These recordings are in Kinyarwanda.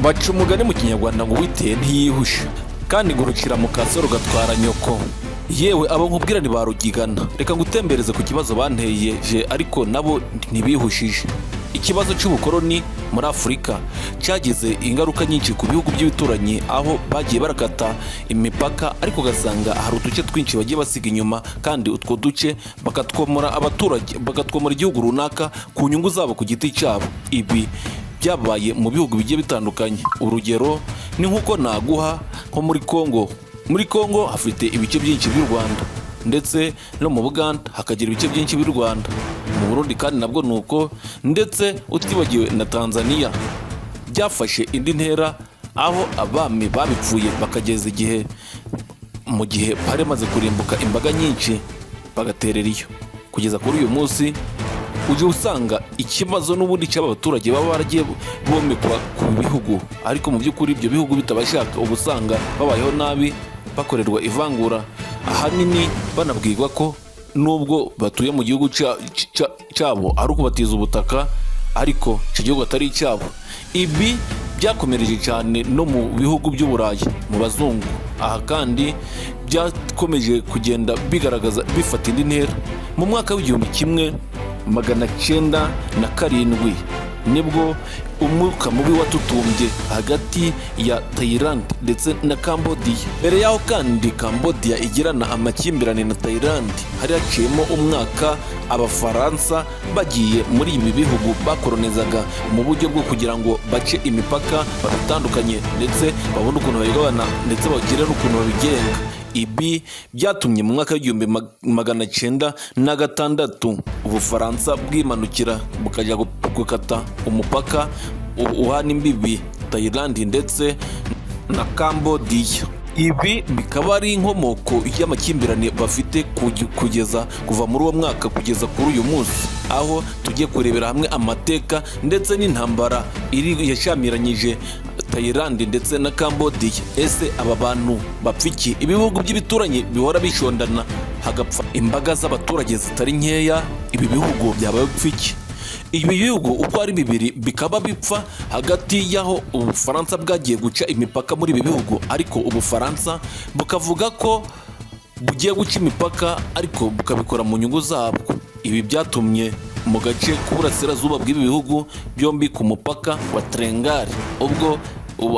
Baca umugani mu kinyarwanda ngo uwiteye ntiyihusha, kandi ngo urukira mu kasoro gatwara nyoko. Yewe abo nkubwira ni barugigana. Reka ngutembereze ku kibazo banteyeje ariko nabo ntibihushije. Ikibazo cy'ubukoroni muri Afurika cyagize ingaruka nyinshi ku bihugu by'ibituranyi, aho bagiye barakata imipaka ariko ugasanga hari uduce twinshi bagiye basiga inyuma, kandi utwo duce bakatwomora abaturage, bakatwomora igihugu runaka ku nyungu zabo ku giti cyabo. Ibi byabaye mu bihugu bigiye bitandukanye. Urugero ni nk'uko naguha nko muri Kongo. Muri Kongo hafite ibice byinshi by'u Rwanda, ndetse no mu Buganda hakagira ibice byinshi by'u Rwanda, mu Burundi kandi nabwo nuko, ndetse utibagiwe na Tanzania. Byafashe indi ntera aho abami babipfuye bakageza igihe, mu gihe bari maze kurimbuka imbaga nyinshi bagaterera iyo. Kugeza kuri uyu munsi ujye usanga ikibazo n'ubundi cy'abaturage baba baragiye bomekwa ku bihugu, ariko mu by'ukuri ibyo bihugu bitabashaka, uba usanga babayeho nabi, bakorerwa ivangura, ahanini banabwirwa ko nubwo batuye mu gihugu cyabo ari ukubatiza ubutaka, ariko icyo gihugu atari icyabo. Ibi byakomereje cyane no mu bihugu by'Uburayi, mu bazungu. Aha kandi byakomeje kugenda bigaragaza, bifata indi ntera. Mu mwaka w'1907 nibwo umwuka mubi watutumbye hagati ya Thailand ndetse na Cambodia. Mbere yaho kandi Cambodia igirana amakimbirane na Thailand, hari haciyemo umwaka Abafaransa bagiye muri ibi bihugu bakoronizaga mu buryo bwo kugira ngo bace imipaka babitandukanye, ndetse babone ukuntu babigabana, ndetse bagire n'ukuntu babigenga. Ibi byatumye mu mwaka w'1906 Ubufaransa bwimanukira bukajya gukata umupaka uhana imbibi Thailand ndetse na Cambodia. Ibi bikaba ari inkomoko y'amakimbirane bafite kugeza kuva muri uwo mwaka kugeza kuri uyu munsi, aho tugiye kurebera hamwe amateka ndetse n'intambara yashamiranyije Thailand ndetse na Cambodia. Ese aba bantu bapfa iki? Ibihugu by'ibituranyi bihora bishondana, hagapfa imbaga z'abaturage zitari nkeya. Ibi bihugu byabaye bipfa iki? Ibi bihugu uko ari bibiri bikaba bipfa hagati y'aho Ubufaransa bwagiye guca imipaka muri ibi bihugu, ariko Ubufaransa bukavuga ko bugiye guca imipaka ariko bukabikora mu nyungu zabwo. Ibi byatumye mu gace k'uburasirazuba bw'ibi bihugu byombi ku mupaka wa Trenggale, ubwo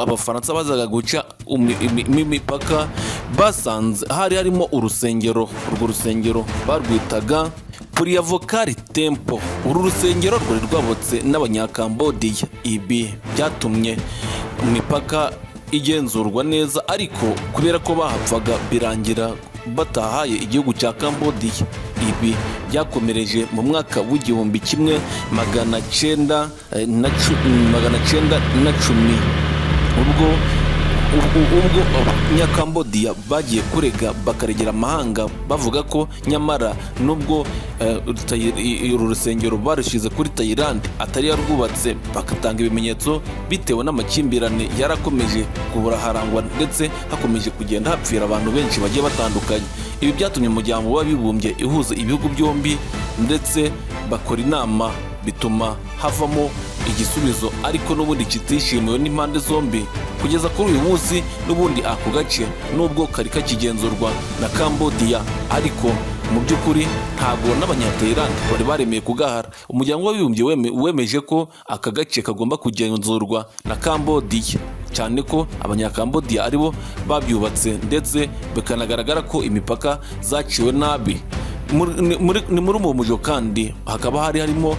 Abafaransa bazaga guca imipaka, basanze hari harimo urusengero. Urwo rusengero barwitaga Puriavokari Temple. Uru rusengero rwari rwabotse n'Abanyakambodiya. Ibi byatumye imipaka igenzurwa neza, ariko kubera ko bahapfaga birangira batahaye igihugu cya Cambodia. Ibi byakomereje mu mwaka w'1910 ubwo Abanyakambodiya bagiye kurega bakaregera amahanga, bavuga ko nyamara nubwo uru rusengero barushize kuri Thailand atari yarwubatse, bagatanga ibimenyetso bitewe n'amakimbirane yarakomeje kuburaharangwa, ndetse hakomeje kugenda hapfira abantu benshi bagiye batandukanye. Ibi byatumye umuryango w'abibumbye ihuza ibihugu byombi, ndetse bakora inama, bituma havamo igisubizo, ariko n'ubundi kitishimiwe n'impande zombi. Kugeza kuri uyu munsi n'ubundi ako gace nubwo kari kakigenzurwa na Cambodia, ariko mu by'ukuri ntabwo n'Abanyathailandi bari baremeye kugahara. Umuryango w'abibumbye wemeje ko aka gace kagomba kugenzurwa na Cambodia, cyane ko Abanyakambodiya aribo babyubatse, ndetse bikanagaragara ko imipaka zaciwe nabi. Ni muri uwo mujyo kandi hakaba harimo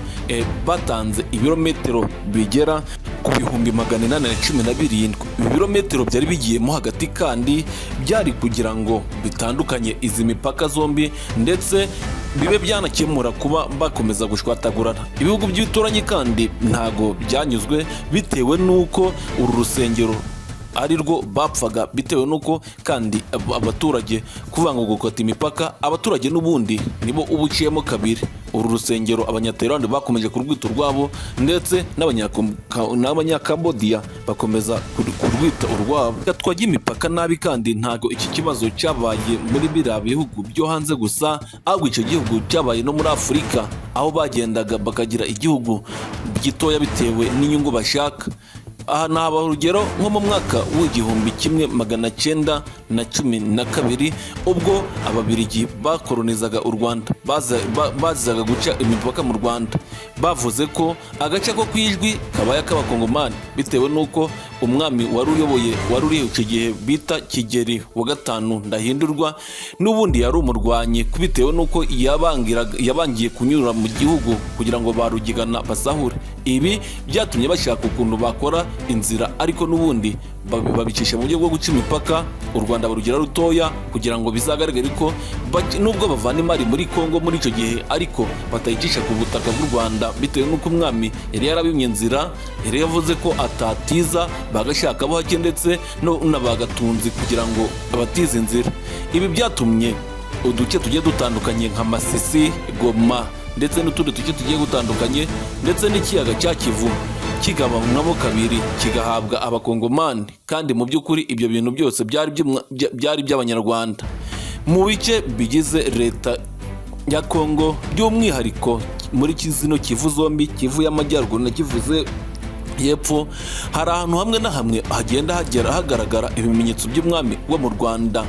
batanze ibirometero bigera ku 817. Ibi birometero byari bigiyemo hagati, kandi byari kugira ngo bitandukanye izi mipaka zombi, ndetse bibe byanakemura kuba bakomeza gushwatagurana. Ibihugu by'ibituranyi kandi ntago byanyuzwe, bitewe n'uko uru rusengero ari rwo bapfaga, bitewe n'uko kandi abaturage kuvuga ngo gukota imipaka, abaturage n'ubundi nibo ubuciyemo kabiri. Uru rusengero Abanyathailandi bakomeje kurwita urwabo, ndetse n'Abanyakambodiya bakomeza kurwita urwabo. Gatwaje imipaka nabi, kandi ntago iki kibazo cyabaye muri biriya bihugu byo hanze gusa, ahubwo icyo gihugu cyabaye no muri Afurika, aho bagendaga bakagira igihugu gitoya bitewe n'inyungu bashaka. aha nahaba urugero nko mu mwaka w'igihumbi kimwe magana cyenda na cumi na kabiri ubwo ababiligi bakolonizaga u Rwanda bazaga guca imipaka mu Rwanda, bavuze ko agace ko kwijwi kabaye k'abakongomani bitewe n'uko umwami wari uriho icyo gihe bita Kigeli wa gatanu Ndahindurwa n'ubundi yari umurwanyi bitewe n'uko yabangiye kunyura mu gihugu kugira ngo barugigana basahure. Ibi byatumye bashaka ukuntu bakora inzira ariko n'ubundi babicisha mu buryo bwo guca imipaka u Rwanda barugira rutoya kugira ngo bizagaragare ko nubwo bavana imari muri Kongo muri icyo gihe ariko batayicisha ku butaka bw'u Rwanda bitewe n'uko umwami yari yarabimye inzira, yari yavuze ko atatiza bagashaka bo hake ndetse n'abagatunzi kugira ngo abatize inzira. Ibi byatumye uduce tugiye dutandukanye nka Masisi, Goma ndetse n'utundi duce tugiye gutandukanye ndetse n'ikiyaga cya Kivu kigabanywamo kabiri kigahabwa abakongomani, kandi mu by'ukuri ibyo bintu byose byari by'abanyarwanda. Mu bice bigize leta ya Kongo by'umwihariko muri kizino Kivu zombi, Kivu y'amajyaruguru na Kivu y'epfo, hari ahantu hamwe na hamwe hagenda hagaragara ibimenyetso by'umwami wo mu Rwanda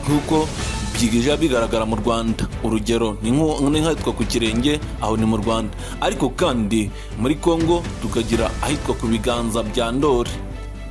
nk'uko byigije bigaragara mu Rwanda. Urugero ni nk'ahitwa ku Kirenge, aho ni mu Rwanda, ariko kandi muri Kongo tukagira ahitwa ku Biganza bya Ndori.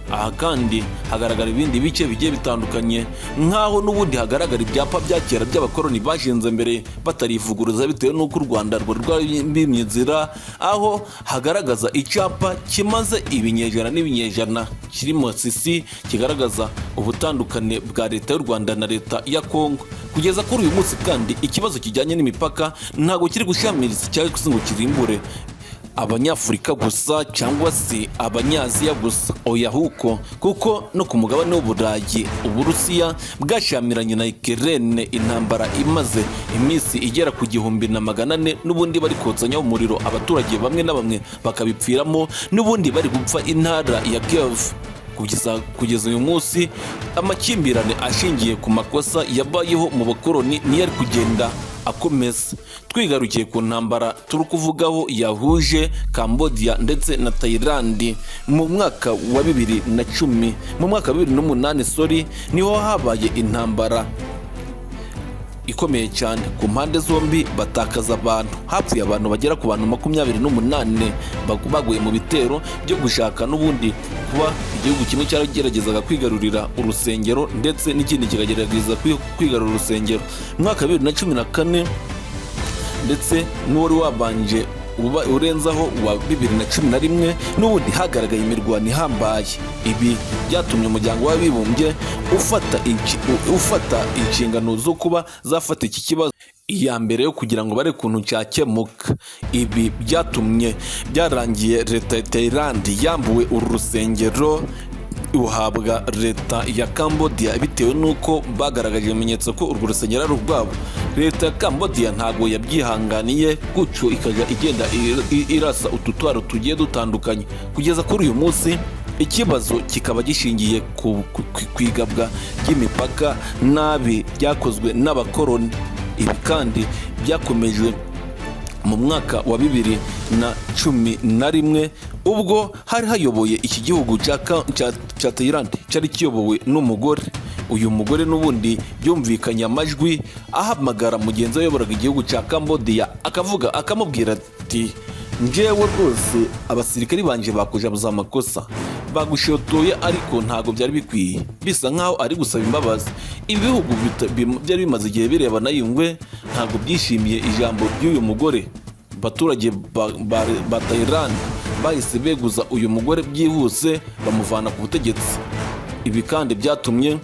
Aha kandi hagaragara ibindi bice bigiye bitandukanye nk'aho n'ubundi hagaragara ibyapa bya kera by'abakoloni bashinze mbere batarivuguruza bitewe n'uko u Rwanda rwari rwimye inzira, aho hagaragaza icyapa kimaze ibinyejana n'ibinyejana kiri mu Masisi kigaragaza ubutandukane bwa leta y'u Rwanda na leta ya Kongo. Kugeza kuri uyu munsi kandi ikibazo kijyanye n'imipaka ntabwo kiri gushamiriza cyangwa ngo kirimbure Abanyafurika gusa cyangwa se Abanyaziya gusa, oya huko kuko no ku mugabane w'Uburayi Uburusiya bwashamiranye na Ukraine, intambara imaze iminsi igera ku 1400 n'ubundi bari kotsanya umuriro abaturage bamwe na bamwe bakabipfiramo, n'ubundi bari gupfa intara ya Kiev. Kugeza uyu munsi amakimbirane ashingiye ku makosa yabayeho mu bakoloni niyo ari kugenda akomeza. Twigarukiye ku ntambara turi kuvugaho yahuje Cambodia ndetse na Thailand mu mwaka wa 2010, mu mwaka wa 2008 niho habaye intambara ikomeye cyane ku mpande zombi, batakaza abantu, hapfuye abantu bagera ku bantu 28 baguye mu bitero byo gushaka n'ubundi kuba igihugu kimwe cyarageragezaga kwigarurira urusengero ndetse n'ikindi kikagerageza kwigarurira urusengero. Mu mwaka wa 2014 ndetse n'uwari wabanje urenzaho wa 2011 n'ubundi hagaragaye imirwano ihambaye. Ibi byatumye umuryango w'abibumbye ufata inshingano zo kuba zafata iki kibazo iya mbere yo kugira ngo bare kuntu cyakemuka. Ibi byarangiye leta ya Thailand yambuwe uru rusengero uhabwa leta ya Cambodia bitewe n'uko bagaragaje ibimenyetso ko urwo rusengero ari urwabo. Leta ya Cambodia ntago yabyihanganiye, gutyo ikajya igenda irasa ututwaro tugiye dutandukanye. Kugeza kuri uyu munsi ikibazo kikaba gishingiye ku kwigabwa ry'imipaka nabi byakozwe n'abakoloni. Ibi kandi byakomejwe mu mwaka wa 2011 ubwo hari hayoboye iki gihugu cya Thailand cyari kiyobowe n'umugore. Uyu mugore n'ubundi byumvikanye amajwi ahamagara mugenzi wayoboraga igihugu cya Cambodia akamubwira ati, njyewe rwose abasirikari banje bakujabuza amakosa, bagushotoye ariko ntago byari bikwiye, bisa nkaho ari gusaba imbabazi. Ibi bihugu byari bimaze igihe birebana yungwe ntago byishimiye ijambo ry'uyu mugore. Abaturage ba Thailand bahise beguza uyu mugore byihuse bamuvana ku butegetsi. Ibi kandi byatumye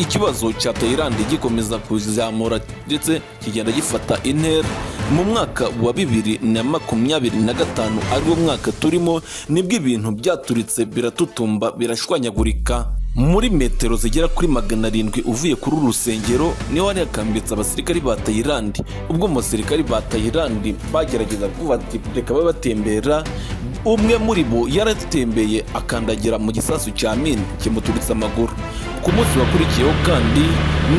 ikibazo cya Thailand gikomeza kuzamura ndetse kigenda gifata intera. Mu mwaka wa 2025 ari wo mwaka turimo nibwo ibintu byaturitse biratutumba birashwanyagurika. Muri metero zigera kuri 700 uvuye kuri urusengero niho hari hakambitse abasirikari ba Thailand. Ubwo umusirikari ba Thailand bagerageza kuvuga ati reka batembera, umwe muri bo yaratembeye akandagira mu gisasu cya mine kimuturitse amaguru. Ku munsi wakurikiyeho kandi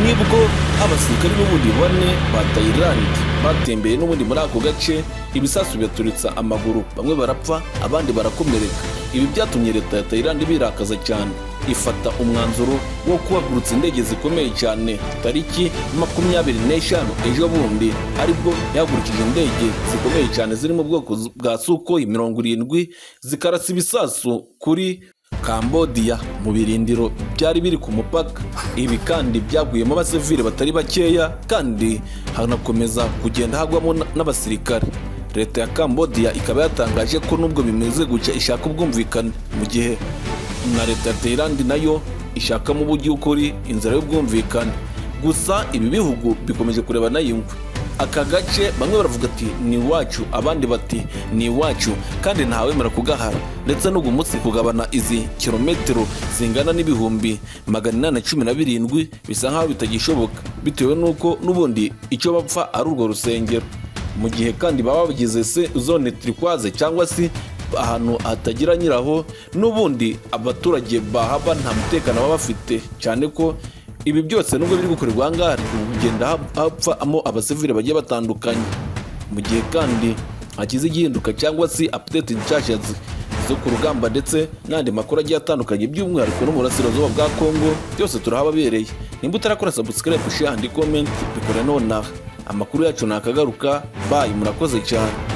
nibwo abasirikari n'ubundi bane ba Thailand batembeye n'ubundi muri ako gace ibisasu byaturitsa amaguru, bamwe barapfa abandi barakomereka. Ibi byatumye leta ya Thailand birakaza cyane, ifata umwanzuro wo kuhagurutsa indege zikomeye cyane. Tariki 25 ejo bundi aribwo yahagurukije indege zikomeye cyane ziri mu bwoko bwa Sukhoi 70 zikarasa ibisasu kuri Cambodia mu birindiro byari biri ku mupaka. Ibi kandi byaguyemo abasivili batari bakeya kandi hanakomeza kugenda hagwamo n'abasirikare. Leta ya Cambodia ikaba yatangaje ko nubwo bimeze gutya ishaka ubwumvikane, mu gihe na leta ya Thailand nayo ishaka mu buryo ukuri inzira y'ubwumvikane. Gusa ibi bihugu bikomeje kurebana y'ingwe. Aka gace bamwe baravuga ati ni iwacu, abandi bati ni iwacu kandi ntawemera kugahara, ndetse n'ugu munsi kugabana izi kilometero zingana n'ibihumbi 817 bisa nkaho bitagishoboka, bitewe n'uko n'ubundi icyo bapfa ari urwo rusengero. Mu gihe kandi baba bagize zone turquoise cyangwa se ahantu hatagira nyiraho, n'ubundi abaturage bahaba nta mutekano baba bafite, cyane ko ibi byose nubwo biri gukorerwa ahangaha kugenda hapfamo abasivili bagiye batandukanye. Mu gihe kandi hakize igihinduka cyangwa se update nshyashya zo ku rugamba ndetse n'andi makuru agiye atandukanye, by'umwihariko no mu burasirazuba bwa Congo, byose turahababereye. Nimba utarakora subscribe, share and comment, bikore nonaha. Amakuru yacu nakagaruka. Bye, murakoze cyane.